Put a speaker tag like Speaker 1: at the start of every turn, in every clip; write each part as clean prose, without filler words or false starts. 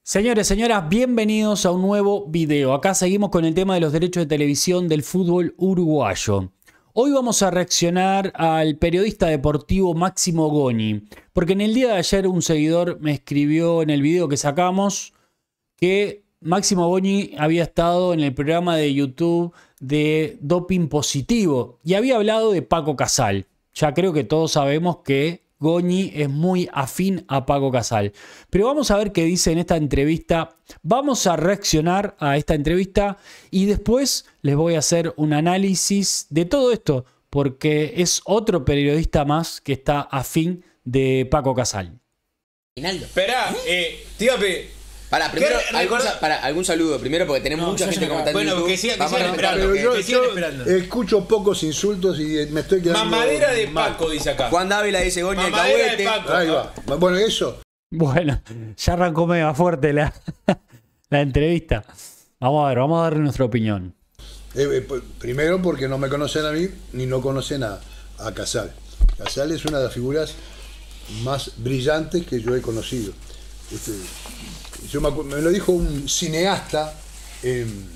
Speaker 1: Señores, señoras, bienvenidos a un nuevo video. Acá seguimos con el tema de los derechos de televisión del fútbol uruguayo. Hoy vamos a reaccionar al periodista deportivo Máximo Goni, porque en el día de ayer un seguidor me escribió en el video que sacamos que Máximo Goni había estado en el programa de YouTube de Doping Positivo y había hablado de Paco Casal. Ya creo que todos sabemos que Goni es muy afín a Paco Casal. Pero vamos a ver qué dice en esta entrevista. Vamos a reaccionar a esta entrevista y después les voy a hacer un análisis de todo esto, porque es otro periodista más que está afín de Paco Casal.
Speaker 2: Esperá, tío,
Speaker 3: primero, algún saludo primero, porque tenemos mucha gente comentando.
Speaker 2: Bueno, porque sigan esperando.
Speaker 4: Pero yo escucho pocos insultos y me estoy quedando.
Speaker 2: Mamadera de Paco, dice acá.
Speaker 3: Juan Dávila dice Goni al
Speaker 2: Mamadera de
Speaker 3: cahuete.
Speaker 2: Paco.
Speaker 4: Ahí va. Bueno, eso.
Speaker 1: Bueno, ya arrancó mega fuerte la entrevista. Vamos a ver, vamos a darle nuestra opinión.
Speaker 4: Primero porque no me conocen a mí ni no conocen a Casal. Casal es una de las figuras más brillantes que yo he conocido. Me lo dijo un cineasta en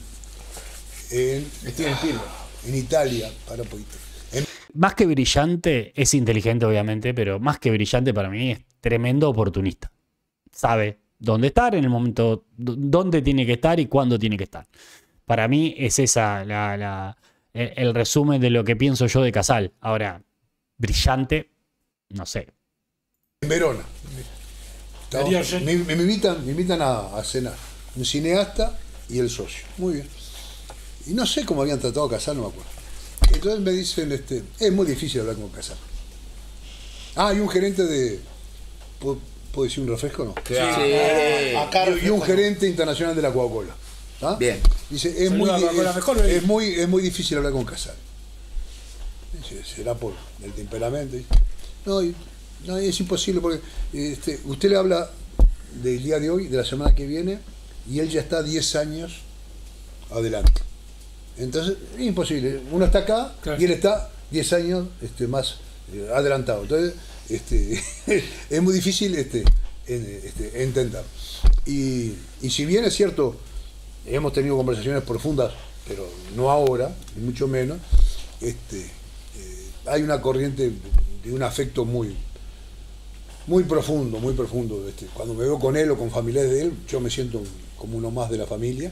Speaker 4: Italia, para un poquito.
Speaker 1: Más que brillante, es inteligente obviamente, pero más que brillante para mí es tremendo oportunista. Sabe dónde estar en el momento, dónde tiene que estar y cuándo tiene que estar. Para mí es esa el resumen de lo que pienso yo de Casal. Ahora, brillante, no sé.
Speaker 4: En Verona. Me invitan a cenar. Un cineasta y el socio. Muy bien. Y no sé cómo habían tratado a Casal, no me acuerdo. Entonces me dicen, es muy difícil hablar con Casal. Hay un gerente de... ¿Puedo decir un refresco o no?
Speaker 3: Sí.
Speaker 4: Y un gerente internacional de la Coca-Cola. ¿Ah?
Speaker 3: Bien.
Speaker 4: Dice, es muy difícil hablar con Casal. Dice, será por el temperamento. No, es imposible porque usted le habla del día de hoy, de la semana que viene, y él ya está 10 años adelante. Entonces, es imposible. Uno está acá, claro, y él está 10 años más adelantado. Entonces, es muy difícil entender. Y si bien es cierto, hemos tenido conversaciones profundas, pero no ahora, ni mucho menos, hay una corriente de un afecto muy profundo. Cuando me veo con él o con familiares de él, yo me siento como uno más de la familia.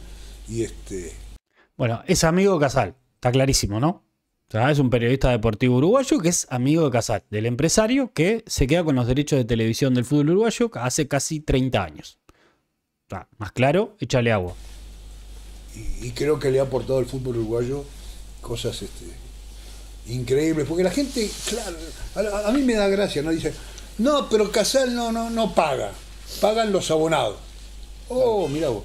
Speaker 1: Bueno, es amigo de Casal, está clarísimo, ¿no? O sea, es un periodista deportivo uruguayo que es amigo de Casal, del empresario que se queda con los derechos de televisión del fútbol uruguayo hace casi 30 años. O sea, más claro, échale agua.
Speaker 4: Y creo que le ha aportado al fútbol uruguayo cosas increíbles, porque la gente, claro, a mí me da gracia, ¿no? Dice, no, pero Casal no paga, pagan los abonados. Oh, mirá vos.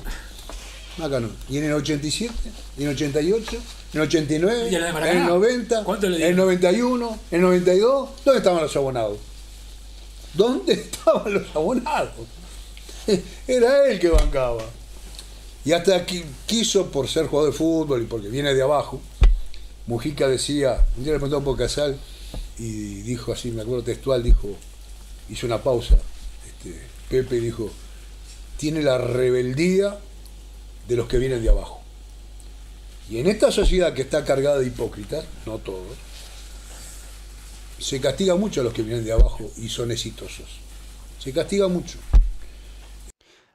Speaker 4: Acá no. Y en el 87, y en el 88, en el 89, en el 90, en el 91, en el 92, ¿dónde estaban los abonados? ¿Dónde estaban los abonados? Era él que bancaba. Y hasta aquí quiso, por ser jugador de fútbol y porque viene de abajo. Mujica decía, un día le preguntó por Casal y dijo así, me acuerdo textual, hizo una pausa, Pepe dijo, tiene la rebeldía de los que vienen de abajo. Y en esta sociedad que está cargada de hipócritas, no todos, se castiga mucho a los que vienen de abajo y son exitosos. Se castiga mucho.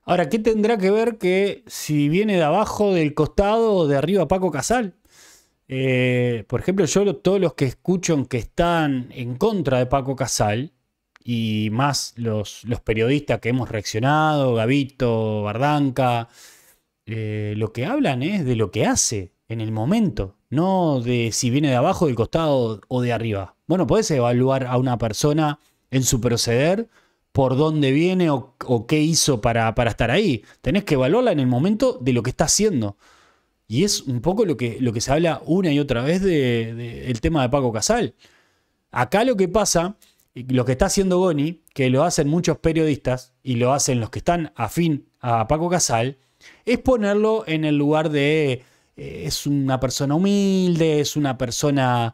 Speaker 1: Ahora, ¿qué tendrá que ver que si viene de abajo, del costado o de arriba Paco Casal? Por ejemplo, yo todos los que escucho que están en contra de Paco Casal, y más los periodistas que hemos reaccionado, Gavito, Bardanca, lo que hablan es de lo que hace en el momento, no de si viene de abajo, del costado o de arriba. Bueno, podés evaluar a una persona en su proceder por dónde viene o qué hizo para estar ahí. Tenés que evaluarla en el momento de lo que está haciendo. Y es un poco lo que se habla una y otra vez del tema de Paco Casal. Acá lo que pasa, lo que está haciendo Goni, que lo hacen muchos periodistas y lo hacen los que están afín a Paco Casal, es ponerlo en el lugar de es una persona humilde, es una persona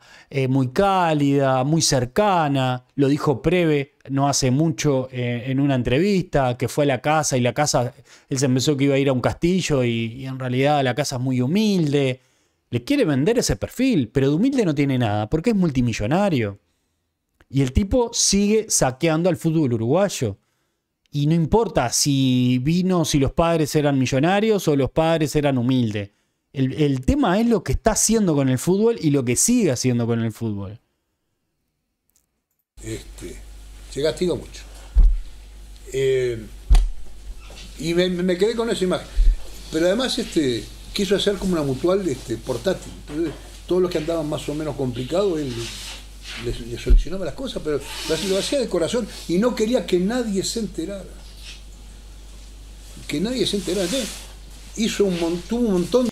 Speaker 1: muy cálida, muy cercana. Lo dijo Preve no hace mucho en una entrevista, que fue a la casa y la casa, él se pensó que iba a ir a un castillo y en realidad la casa es muy humilde. Le quiere vender ese perfil, pero de humilde no tiene nada, porque es multimillonario. Y el tipo sigue saqueando al fútbol uruguayo. Y no importa si los padres eran millonarios o los padres eran humildes. El tema es lo que está haciendo con el fútbol y lo que sigue haciendo con el fútbol.
Speaker 4: Se castiga mucho. Y me quedé con esa imagen. Pero además quiso hacer como una mutual portátil. Entonces, todos los que andaban más o menos complicados, él les solucionaba las cosas, pero lo hacía de corazón y no quería que nadie se enterara. Que nadie se enterara. Entonces, tuvo un montón.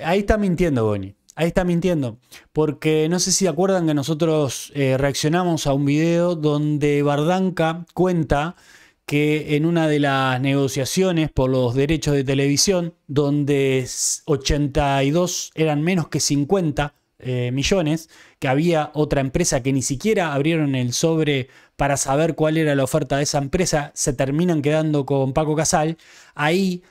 Speaker 1: Ahí está mintiendo, Boni. Ahí está mintiendo. Porque no sé si se acuerdan que nosotros reaccionamos a un video donde Bardanca cuenta que en una de las negociaciones por los derechos de televisión, donde 82 eran menos que 50 millones, que había otra empresa que ni siquiera abrieron el sobre para saber cuál era la oferta de esa empresa, se terminan quedando con Paco Casal. Ahí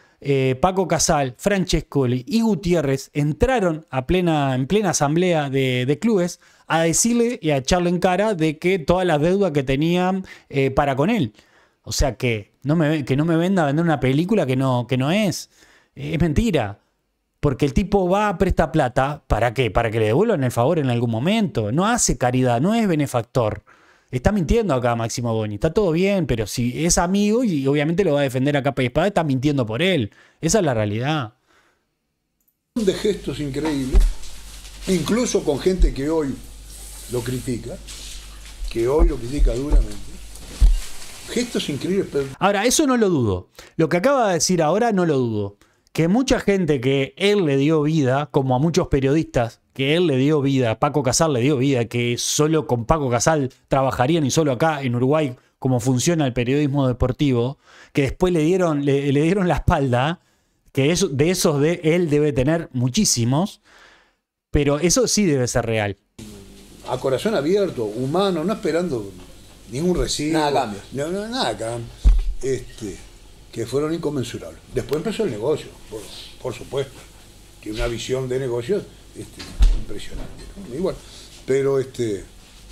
Speaker 1: Paco Casal, Francescoli y Gutiérrez entraron en plena asamblea de clubes a decirle y a echarle en cara de que todas las deudas que tenían para con él. O sea que no me venda a vender una película que no es. Es mentira. Porque el tipo va a prestar plata, ¿para qué? Para que le devuelvan el favor en algún momento. No hace caridad, no es benefactor. Está mintiendo acá Máximo Boni. Está todo bien, pero si es amigo y obviamente lo va a defender a capa y espada, está mintiendo por él. Esa es la realidad.
Speaker 4: De gestos increíbles, incluso con gente que hoy lo critica, duramente. Gestos increíbles. Pero...
Speaker 1: Ahora, eso no lo dudo. Lo que acaba de decir ahora no lo dudo. Que mucha gente que él le dio vida, como a muchos periodistas que él le dio vida, Paco Casal le dio vida, que solo con Paco Casal trabajarían y solo acá en Uruguay como funciona el periodismo deportivo, que después le dieron la espalda, que de él debe tener muchísimos, pero eso sí debe ser real.
Speaker 4: A corazón abierto, humano, no esperando ningún recibo.
Speaker 3: Nada cambio.
Speaker 4: Nada cambio. Que fueron inconmensurables. Después empezó el negocio, por supuesto. Tiene una visión de negocios impresionante, ¿no? Igual. Pero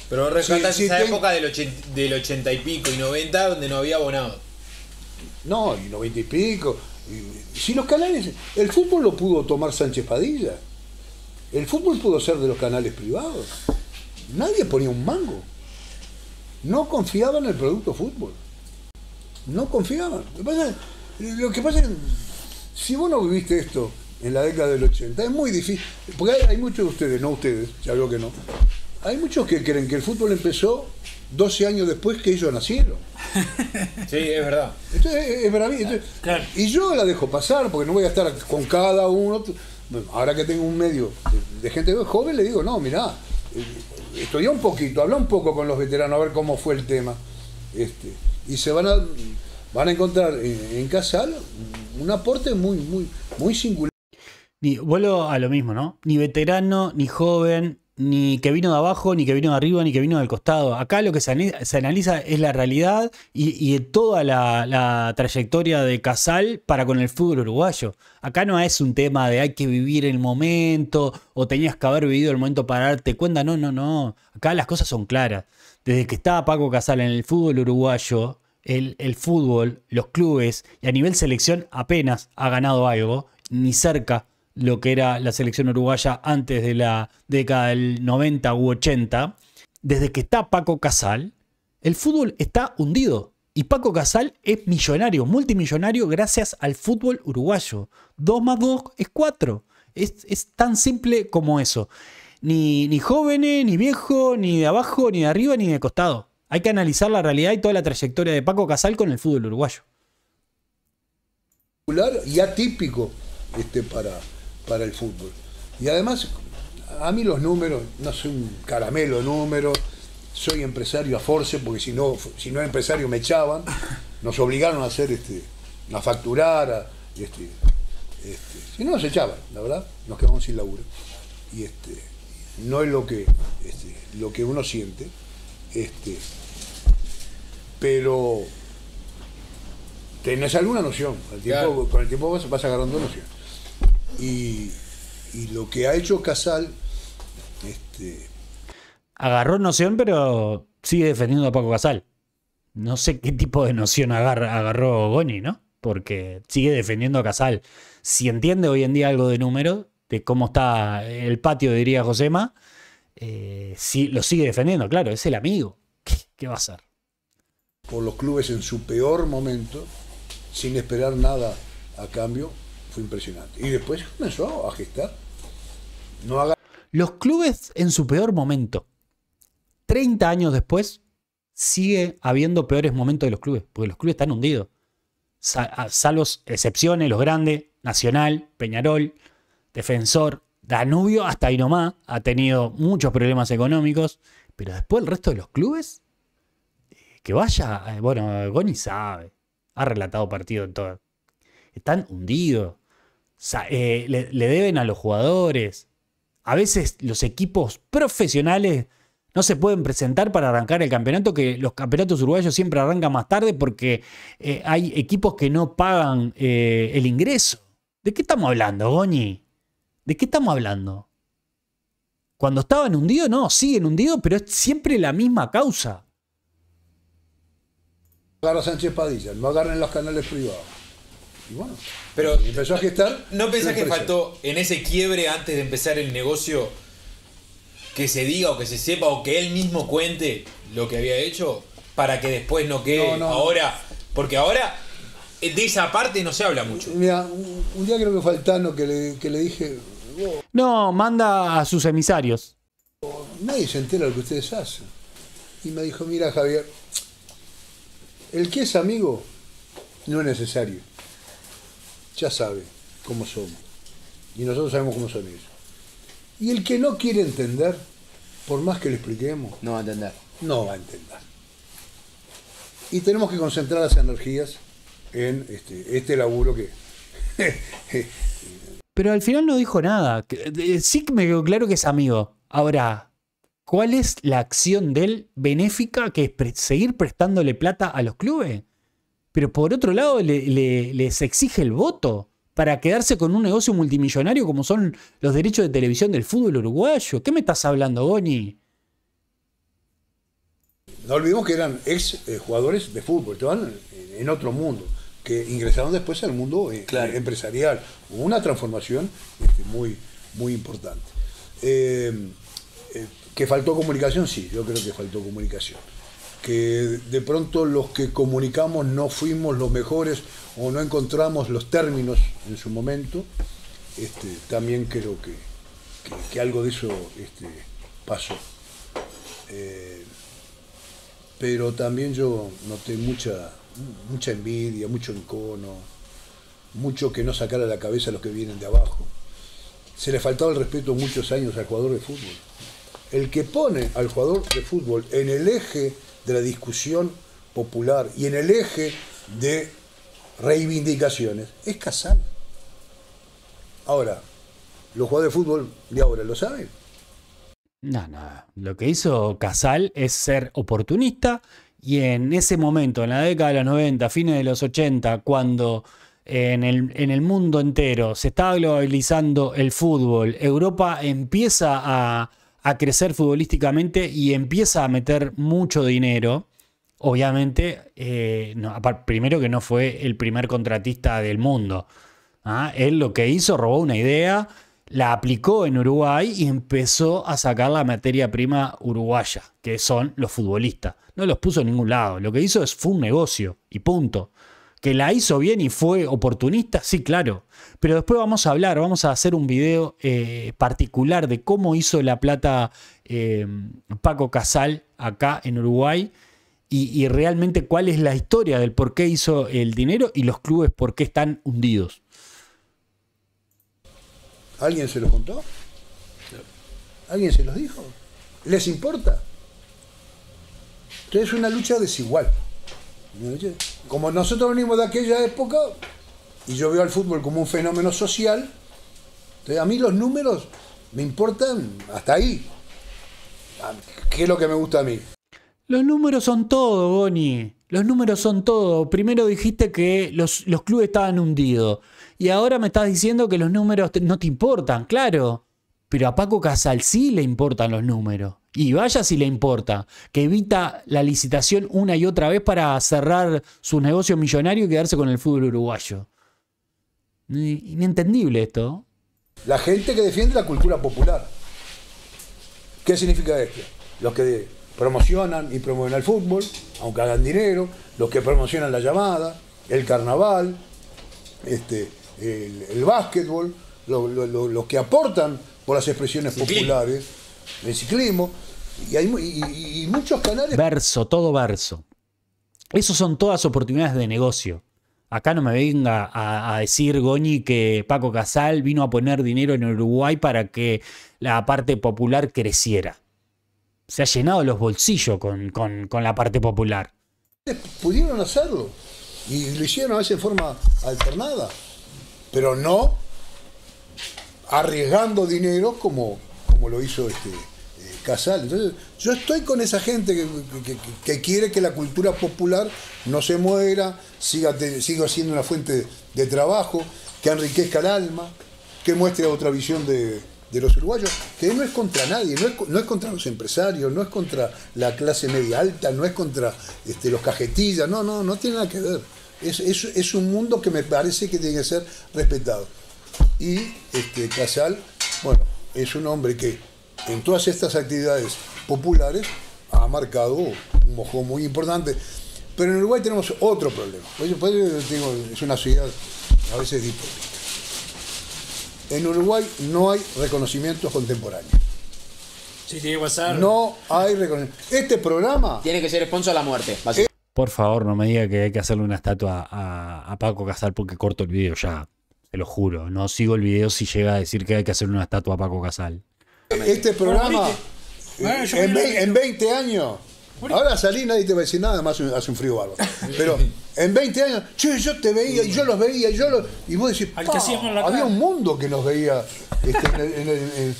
Speaker 2: Pero rescatas esa época del 80 y pico y 90 donde no había abonado.
Speaker 4: No, y 90 y pico. Si los canales, el fútbol lo pudo tomar Sánchez Padilla. El fútbol pudo ser de los canales privados. Nadie ponía un mango. No confiaban en el producto fútbol. No confiaban. Lo que pasa es que si vos no viviste esto en la década del 80, es muy difícil. Porque hay muchos de ustedes, no ustedes, ya veo que no. Hay muchos que creen que el fútbol empezó 12 años después que ellos nacieron.
Speaker 2: Sí, es verdad.
Speaker 4: Entonces, es bravísimo. Claro. Y yo la dejo pasar porque no voy a estar con cada uno. Ahora que tengo un medio de gente joven, le digo, no, mirá, estudia un poquito, habla un poco con los veteranos a ver cómo fue el tema. Y se van a encontrar en Casal un aporte muy singular.
Speaker 1: Vuelvo a lo mismo, ¿no? Ni veterano, ni joven, ni que vino de abajo, ni que vino de arriba, ni que vino del costado. Acá lo que se analiza es la realidad y toda la trayectoria de Casal para con el fútbol uruguayo. Acá no es un tema de hay que vivir el momento o tenías que haber vivido el momento para darte cuenta. No. Acá las cosas son claras. Desde que estaba Paco Casal en el fútbol uruguayo, el fútbol, los clubes y a nivel selección apenas ha ganado algo, ni cerca lo que era la selección uruguaya antes de la década del 90 u 80. Desde que está Paco Casal, el fútbol está hundido. Y Paco Casal es millonario, multimillonario gracias al fútbol uruguayo. 2 más 2 es 4. Es tan simple como eso. Ni jóvenes, ni viejo, ni de abajo, ni de arriba, ni de costado. Hay que analizar la realidad y toda la trayectoria de Paco Casal con el fútbol uruguayo.
Speaker 4: Y atípico para el fútbol. Y además, a mí los números, no soy un caramelo de números, soy empresario a force, porque si no era empresario me echaban, nos obligaron a hacer a facturar, Si no nos echaban, la verdad, nos quedamos sin laburo. Y no es lo que uno siente, pero tenés alguna noción. Con el tiempo vas agarrando noción. Y lo que ha hecho Casal,
Speaker 1: agarró noción, pero sigue defendiendo a Paco Casal. No sé qué tipo de noción agarró Goni, ¿no? Porque sigue defendiendo a Casal. Si entiende hoy en día algo de número, de cómo está el patio, diría Josema, sí, lo sigue defendiendo, claro, es el amigo. ¿Qué va a hacer?
Speaker 4: Por los clubes en su peor momento, sin esperar nada a cambio, fue impresionante. Y después comenzó a gestar.
Speaker 1: Los clubes en su peor momento. 30 años después, sigue habiendo peores momentos de los clubes, porque los clubes están hundidos. Salvo excepciones, los grandes, Nacional, Peñarol, Defensor, Danubio, hasta ahí nomás, ha tenido muchos problemas económicos, pero después el resto de los clubes, que vaya, bueno, Goni sabe, ha relatado partidos en todo, están hundidos, le deben a los jugadores, a veces los equipos profesionales no se pueden presentar para arrancar el campeonato, que los campeonatos uruguayos siempre arrancan más tarde porque hay equipos que no pagan el ingreso. ¿De qué estamos hablando, Goni? ¿De qué estamos hablando? Cuando estaban hundidos, no, siguen hundidos, pero es siempre la misma causa.
Speaker 4: Agarra Sánchez Padilla, no agarren los canales privados. Y bueno,
Speaker 2: pero
Speaker 4: empezó a gestar.
Speaker 2: ¿No pensás que faltó en ese quiebre antes de empezar el negocio que se diga o que se sepa o que él mismo cuente lo que había hecho para que después no quede ahora? Porque ahora de esa parte no se habla mucho.
Speaker 4: Mira, un día creo que fue Altano que le dije...
Speaker 1: No, manda a sus emisarios.
Speaker 4: Nadie se entera de lo que ustedes hacen. Y me dijo, mira Javier, el que es amigo no es necesario. Ya sabe cómo somos. Y nosotros sabemos cómo son ellos. Y el que no quiere entender, por más que le expliquemos,
Speaker 3: no va a entender.
Speaker 4: No va a entender. Y tenemos que concentrar las energías en este laburo que...
Speaker 1: Pero al final no dijo nada. Sí que me quedó claro que es amigo. Ahora, ¿cuál es la acción de él benéfica que es seguir prestándole plata a los clubes? Pero por otro lado les exige el voto para quedarse con un negocio multimillonario como son los derechos de televisión del fútbol uruguayo. ¿Qué me estás hablando, Goni?
Speaker 4: No olvidemos que eran ex jugadores de fútbol, estaban en otro mundo, que ingresaron después al mundo empresarial. Hubo una transformación muy, muy importante. ¿Que faltó comunicación? Sí, yo creo que faltó comunicación. Que de pronto los que comunicamos no fuimos los mejores o no encontramos los términos en su momento, también creo que algo de eso pasó. Pero también yo noté mucha envidia, mucho encono, mucho que no sacara la cabeza a los que vienen de abajo. Se le faltaba el respeto muchos años al jugador de fútbol. El que pone al jugador de fútbol en el eje de la discusión popular y en el eje de reivindicaciones es Casal. Ahora, los jugadores de fútbol de ahora lo saben.
Speaker 1: No. Lo que hizo Casal es ser oportunista y en ese momento, en la década de los 90, fines de los 80, cuando en el mundo entero se está globalizando el fútbol, Europa empieza a crecer futbolísticamente y empieza a meter mucho dinero. Obviamente, primero que no fue el primer contratista del mundo. Él lo que hizo, robó una idea, la aplicó en Uruguay y empezó a sacar la materia prima uruguaya, que son los futbolistas. No los puso en ningún lado. Lo que hizo fue un negocio y punto. ¿Que la hizo bien y fue oportunista? Sí, claro. Pero después vamos a hacer un video particular de cómo hizo la plata Paco Casal acá en Uruguay y realmente cuál es la historia del por qué hizo el dinero y los clubes por qué están hundidos.
Speaker 4: ¿Alguien se los contó? ¿Alguien se los dijo? ¿Les importa? Entonces es una lucha desigual. Como nosotros venimos de aquella época, y yo veo al fútbol como un fenómeno social. Entonces, a mí los números me importan hasta ahí. ¿Qué es lo que me gusta a mí?
Speaker 1: Los números son todo, Goni. Los números son todo. Primero dijiste que los clubes estaban hundidos. Y ahora me estás diciendo que los números no te importan, claro. Pero a Paco Casal sí le importan los números. Y vaya si le importa. Que evita la licitación una y otra vez para cerrar su negocio millonario y quedarse con el fútbol uruguayo. Inentendible esto.
Speaker 4: La gente que defiende la cultura popular. ¿Qué significa esto? Los que promocionan y promueven el fútbol, aunque hagan dinero, los que promocionan la llamada, el carnaval, el básquetbol, los que aportan por las expresiones populares, el ciclismo, y muchos canales.
Speaker 1: Verso, todo verso. Esos son todas oportunidades de negocio. Acá no me venga a decir, Goñi, que Paco Casal vino a poner dinero en Uruguay para que la parte popular creciera. Se ha llenado los bolsillos con la parte popular.
Speaker 4: Pudieron hacerlo y lo hicieron a veces en forma alternada, pero no arriesgando dinero como lo hizo Casal. Entonces, yo estoy con esa gente que quiere que la cultura popular no se muera, siga siendo una fuente de trabajo, que enriquezca el alma, que muestre otra visión de los uruguayos, que no es contra nadie, no es contra los empresarios, no es contra la clase media alta, no es contra los cajetillas, no tiene nada que ver. Es un mundo que me parece que tiene que ser respetado. Y Casal, bueno, es un hombre que en todas estas actividades populares ha marcado un mojón muy importante. Pero en Uruguay tenemos otro problema. Es una ciudad a veces hipócrita. En Uruguay no hay reconocimientos contemporáneos.
Speaker 5: Sí, tiene que pasar.
Speaker 4: No hay reconocimiento. Este programa
Speaker 3: tiene que ser sponsor a la muerte.
Speaker 1: Por favor, no me diga que hay que hacerle una estatua a Paco Casal porque corto el video ya. Se lo juro. No sigo el video si llega a decir que hay que hacerle una estatua a Paco Casal.
Speaker 4: Este programa, en 20 años, ahora salí, nadie te va a decir nada, además hace un frío bárbaro. Pero en 20 años, yo te veía y yo los veía y vos decís, había un mundo que nos veía en el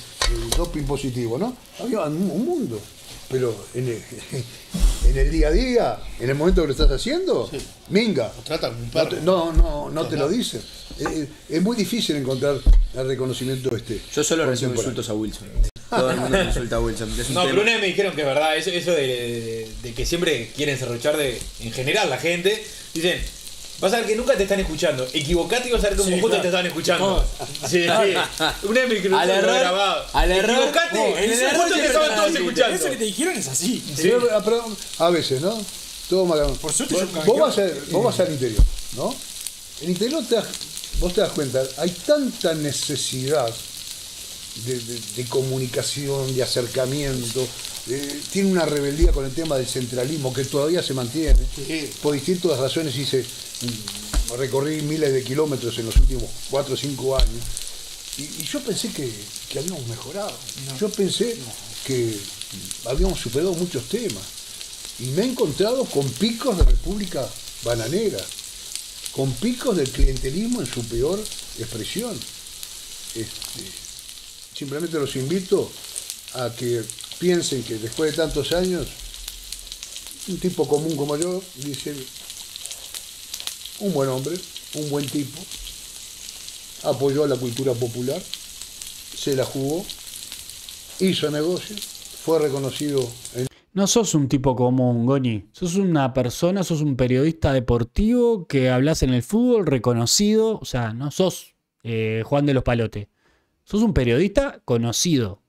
Speaker 4: doping positivo, ¿no? Había un mundo. Pero en el día a día, en el momento que lo estás haciendo, sí. Minga.
Speaker 5: Lo tratan como un perro.
Speaker 4: No te lo dicen. Es muy difícil encontrar el reconocimiento
Speaker 3: Yo solo recibo insultos a Wilson. Todo el mundo me insulta a Wilson.
Speaker 2: No, pero una vez me dijeron que es verdad, eso de que siempre quieren serruchar en general la gente. Dicen, vas a ver que nunca te están escuchando. Equivocate y vas a ver cómo justo te están escuchando. Sí. Una vez me dijeron
Speaker 3: al error,
Speaker 2: grabado.
Speaker 3: Al error.
Speaker 2: Equivocate, en el error te estaban todos escuchando.
Speaker 5: Eso que te dijeron es así.
Speaker 4: Sí. Pero a veces, ¿no? Todo mal.
Speaker 5: Por suerte
Speaker 4: vos vas al interior, ¿no? En el interior vos te das cuenta, hay tanta necesidad de comunicación, de acercamiento. Tiene una rebeldía con el tema del centralismo que todavía se mantiene. Sí. Por distintas razones recorrí miles de kilómetros en los últimos 4 o 5 años y yo pensé que habíamos mejorado. Yo pensé que habíamos superado muchos temas y me he encontrado con picos de República Bananera, con picos del clientelismo en su peor expresión. Simplemente los invito a que piensen que después de tantos años, un tipo común como yo, dice, un buen hombre, un buen tipo, apoyó a la cultura popular, se la jugó, hizo negocio, fue reconocido en...
Speaker 1: No sos un tipo común, Goni. Sos una persona, sos un periodista deportivo que hablas en el fútbol, reconocido. O sea, no sos Juan de los Palotes. Sos un periodista conocido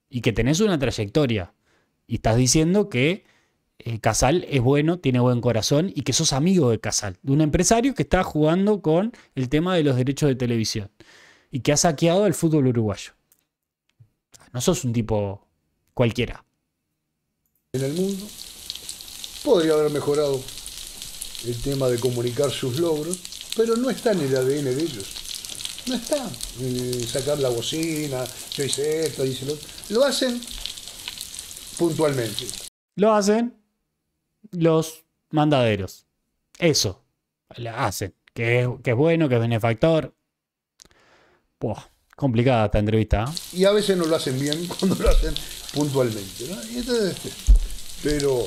Speaker 1: y que tenés una trayectoria. Y estás diciendo que Casal es bueno, tiene buen corazón y que sos amigo de Casal, de un empresario que está jugando con el tema de los derechos de televisión y que ha saqueado el fútbol uruguayo. No sos un tipo cualquiera.
Speaker 4: En el mundo podría haber mejorado el tema de comunicar sus logros, pero no está en el ADN de ellos. No está. Sacar la bocina, yo hice esto, hice lo otro. Lo hacen puntualmente.
Speaker 1: Lo hacen los mandaderos. Eso. Lo hacen. que es bueno, que es benefactor. Buah, complicada esta entrevista.
Speaker 4: Y a veces no lo hacen bien cuando lo hacen puntualmente, ¿no? Y entonces, pero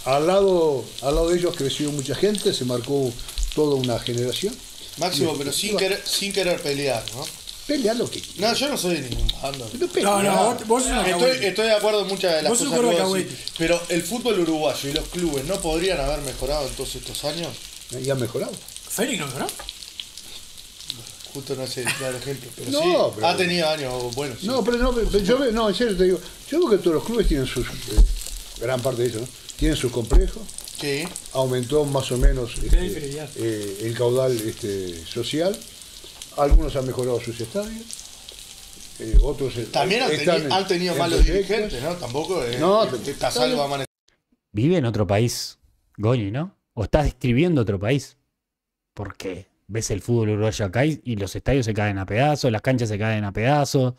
Speaker 4: al lado de ellos creció mucha gente, se marcó toda una generación.
Speaker 6: Máximo, pero sin querer pelear, ¿no?
Speaker 4: Pelear lo que
Speaker 6: No, yo no soy de ningún bando.
Speaker 5: No, vos sos una
Speaker 6: Estoy de acuerdo en muchas de las
Speaker 5: Vos sos
Speaker 6: cosas que
Speaker 5: un
Speaker 6: vos
Speaker 5: cahuete.
Speaker 6: decís, pero el fútbol uruguayo y los clubes no podrían haber mejorado en todos estos años.
Speaker 4: y han mejorado.
Speaker 5: Félix no, ¿no?
Speaker 6: Justo no sé el claro ejemplo, pero
Speaker 4: No,
Speaker 6: sí,
Speaker 4: pero-
Speaker 6: ha tenido años buenos. Sí.
Speaker 4: No, pero yo veo, no, en serio te digo, yo veo que todos los clubes tienen sus, gran parte de eso, ¿no? Tienen sus complejos,
Speaker 6: Sí.
Speaker 4: aumentó más o menos
Speaker 5: fidelidad.
Speaker 4: el caudal social, algunos han mejorado sus estadios, otros
Speaker 6: También han tenido
Speaker 4: en
Speaker 6: malos
Speaker 4: proyectos.
Speaker 6: dirigentes, ¿no? Tampoco
Speaker 4: No,
Speaker 6: Casal va a manejar.
Speaker 1: Vive en otro país, Goñi, ¿no? O estás describiendo otro país. Porque ves el fútbol uruguayo acá y los estadios se caen a pedazos, las canchas se caen a pedazos,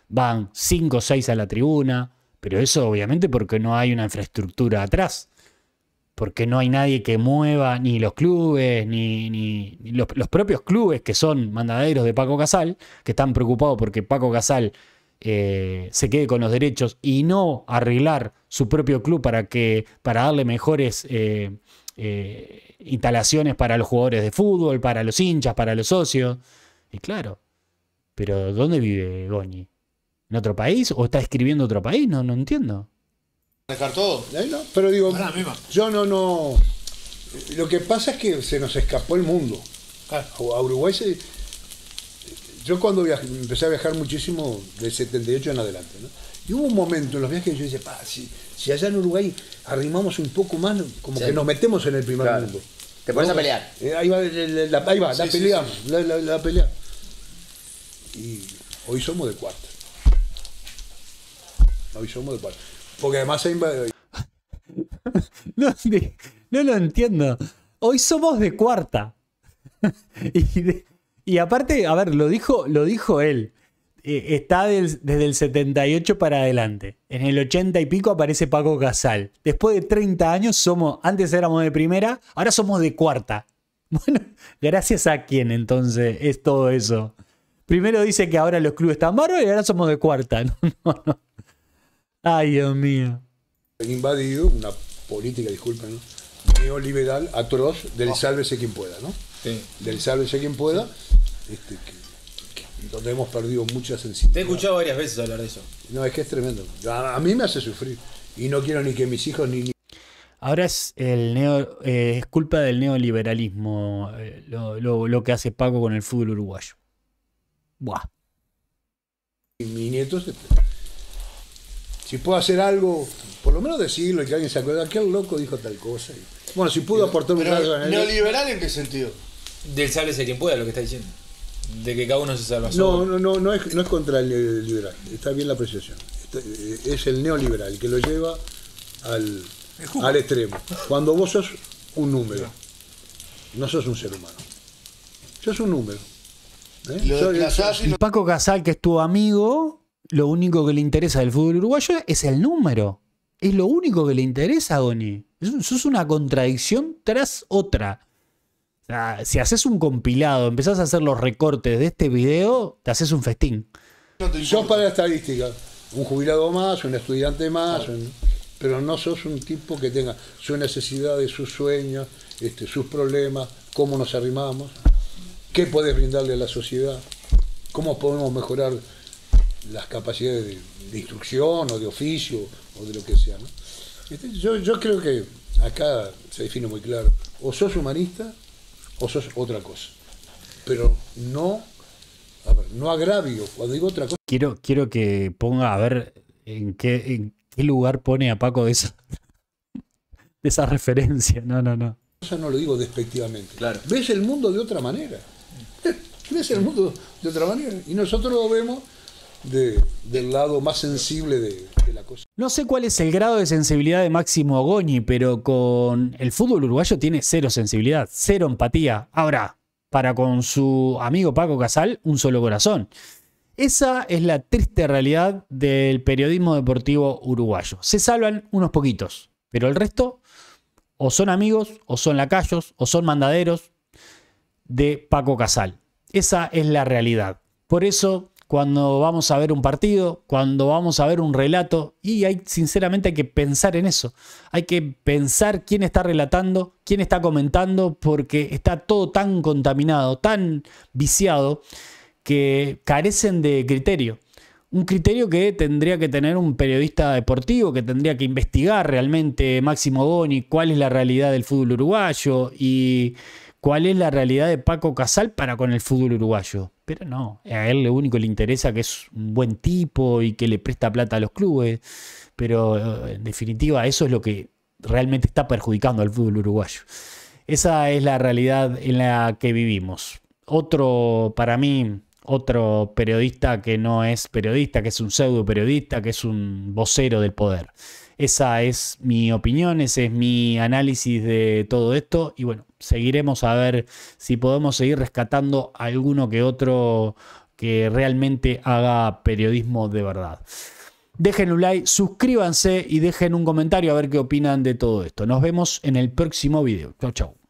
Speaker 1: van 5 o 6 a la tribuna, pero eso obviamente porque no hay una infraestructura atrás. Porque no hay nadie que mueva, ni los clubes, ni los propios clubes que son mandaderos de Paco Casal, que están preocupados porque Paco Casal se quede con los derechos y no arreglar su propio club para darle mejores instalaciones para los jugadores de fútbol, para los hinchas, para los socios. Y claro, pero ¿dónde vive Goñi? ¿En otro país? ¿O está escribiendo otro país? No entiendo.
Speaker 6: todo.
Speaker 4: Ahí no, pero digo,
Speaker 5: Pará, misma.
Speaker 4: yo no. Lo que pasa es que se nos escapó el mundo.
Speaker 5: Claro.
Speaker 4: A Uruguay yo cuando empecé a viajar muchísimo del 78 en adelante, ¿no? Y hubo un momento en los viajes que yo decía, si allá en Uruguay arrimamos un poco más, como
Speaker 3: Sí.
Speaker 4: que nos metemos en el primer
Speaker 3: Claro.
Speaker 4: mundo.
Speaker 3: Te pones
Speaker 4: ¿No?
Speaker 3: a pelear.
Speaker 4: Ahí va, la
Speaker 6: Sí,
Speaker 4: peleamos, la peleamos. Y hoy somos de cuarta. Hoy somos de cuarta. Porque además hay...
Speaker 1: No lo entiendo. Hoy somos de cuarta. y aparte, a ver, lo dijo él. Está desde el 78 para adelante. En el 80 y pico aparece Paco Casal. Después de 30 años antes éramos de primera, ahora somos de cuarta. Bueno, ¿gracias a quién entonces es todo eso? Primero dice que ahora los clubes están bárbaros y ahora somos de cuarta. No. Ay, Dios mío.
Speaker 4: invadido una política, disculpen, ¿no? Neoliberal atroz del sálvese quien pueda, ¿no?
Speaker 2: Sí.
Speaker 4: Del sálvese quien pueda, donde hemos perdido mucha sensibilidad.
Speaker 2: Te he escuchado varias veces hablar de eso.
Speaker 4: No, es que es tremendo. A mí me hace sufrir. Y no quiero ni que mis hijos ni...
Speaker 1: Ahora es es culpa del neoliberalismo lo que hace Paco con el fútbol uruguayo. Buah.
Speaker 4: mis nietos. Si puedo hacer algo, por lo menos decirlo y que alguien se acuerde, aquel loco dijo tal cosa. Bueno, si pudo aportar un
Speaker 6: Pero,
Speaker 4: rato en él.
Speaker 6: ¿neoliberal en qué sentido?
Speaker 2: Del sálvese quien pueda, lo que está diciendo. De que cada uno se salva solo.
Speaker 4: No es contra el neoliberal. Está bien la apreciación. Es el neoliberal que lo lleva al extremo. Cuando vos sos un número, no sos un ser humano. Sos un número.
Speaker 1: Y Paco Casal, que es tu amigo, lo único que le interesa del fútbol uruguayo es el número. Es lo único que le interesa, Goni. Eso es una contradicción tras otra. O sea, si haces un compilado, empezás a hacer los recortes de este video, te haces un festín.
Speaker 4: Sos para la estadística. Un jubilado más, un estudiante más, pero no sos un tipo que tenga sus necesidades, sus sueños, sus problemas, cómo nos arrimamos, qué podés brindarle a la sociedad, cómo podemos mejorar las capacidades de instrucción o de oficio o de lo que sea, ¿no? Yo creo que acá se define muy claro, o sos humanista o sos otra cosa, pero no agravio. Cuando digo otra cosa,
Speaker 1: Quiero que ponga a ver en qué lugar pone a Paco de esa referencia. No.
Speaker 4: eso no lo digo despectivamente.
Speaker 3: Claro.
Speaker 4: Ves el mundo de otra manera. Ves el mundo de otra manera. Y nosotros lo vemos del lado más sensible de la cosa.
Speaker 1: No sé cuál es el grado de sensibilidad de Máximo Goñi, pero con el fútbol uruguayo tiene cero sensibilidad, cero empatía. Ahora, para con su amigo Paco Casal, un solo corazón. Esa es la triste realidad del periodismo deportivo uruguayo. Se salvan unos poquitos, pero el resto o son amigos, o son lacayos, o son mandaderos. de Paco Casal. Esa es la realidad. Por eso, cuando vamos a ver un partido, cuando vamos a ver un relato, y sinceramente hay que pensar en eso. Hay que pensar quién está relatando, quién está comentando, porque está todo tan contaminado, tan viciado, que carecen de criterio. Un criterio que tendría que tener un periodista deportivo, que tendría que investigar realmente, Máximo Boni, cuál es la realidad del fútbol uruguayo y cuál es la realidad de Paco Casal para con el fútbol uruguayo. Pero no, a él lo único que le interesa que es un buen tipo y que le presta plata a los clubes. Pero en definitiva eso es lo que realmente está perjudicando al fútbol uruguayo. Esa es la realidad en la que vivimos. Para mí, otro periodista que no es periodista, que es un pseudo periodista, que es un vocero del poder. Esa es mi opinión, ese es mi análisis de todo esto. Y bueno, seguiremos a ver si podemos seguir rescatando alguno que otro que realmente haga periodismo de verdad. Dejen un like, suscríbanse y dejen un comentario a ver qué opinan de todo esto. Nos vemos en el próximo video. Chau, chau.